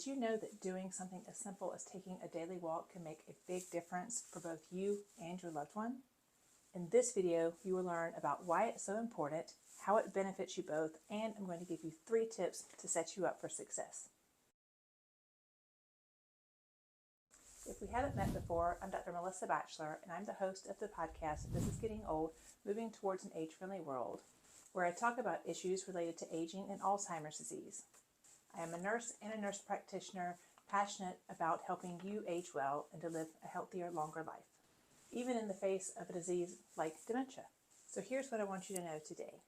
Did you know that doing something as simple as taking a daily walk can make a big difference for both you and your loved one? In this video, you will learn about why it's so important, how it benefits you both, and I'm going to give you 3 tips to set you up for success. If we haven't met before, I'm Dr. Melissa Batchelor, and I'm the host of the podcast, This is Getting Old, Moving Towards an Age-Friendly World, where I talk about issues related to aging and Alzheimer's disease. I am a nurse and a nurse practitioner, passionate about helping you age well and to live a healthier, longer life, even in the face of a disease like dementia. So here's what I want you to know today.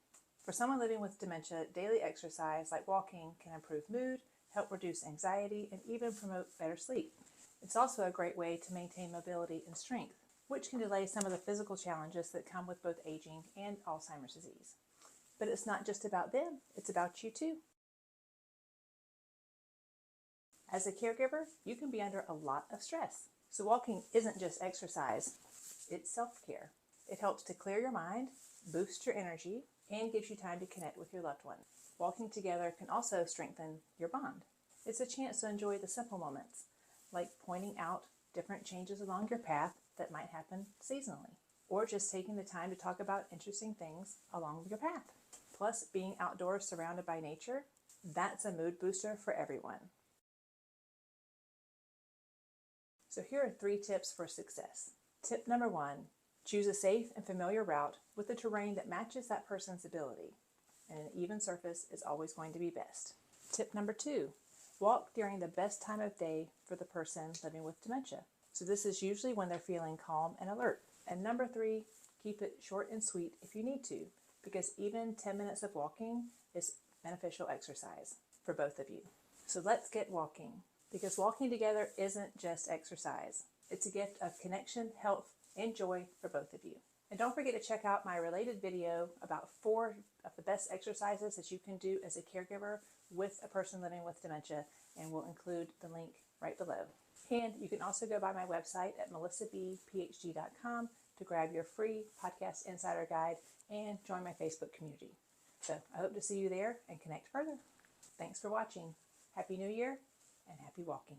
For someone living with dementia, daily exercise like walking can improve mood, help reduce anxiety, and even promote better sleep. It's also a great way to maintain mobility and strength, which can delay some of the physical challenges that come with both aging and Alzheimer's disease. But it's not just about them, it's about you too. As a caregiver, you can be under a lot of stress. So walking isn't just exercise, it's self-care. It helps to clear your mind, boost your energy, and gives you time to connect with your loved one. Walking together can also strengthen your bond. It's a chance to enjoy the simple moments, like pointing out different changes along your path that might happen seasonally, or just taking the time to talk about interesting things along your path. Plus, being outdoors surrounded by nature, that's a mood booster for everyone. So here are 3 tips for success. Tip number 1, choose a safe and familiar route with a terrain that matches that person's ability, and an even surface is always going to be best. Tip number 2, walk during the best time of day for the person living with dementia. So this is usually when they're feeling calm and alert. And number 3, keep it short and sweet if you need to, because even 10 minutes of walking is beneficial exercise for both of you. So let's get walking. Because walking together isn't just exercise. It's a gift of connection, health, and joy for both of you. And don't forget to check out my related video about 4 of the best exercises that you can do as a caregiver with a person living with dementia, and we'll include the link right below. And you can also go by my website at melissabphd.com to grab your free podcast insider guide and join my Facebook community. So I hope to see you there and connect further. Thanks for watching. Happy New Year and happy walking.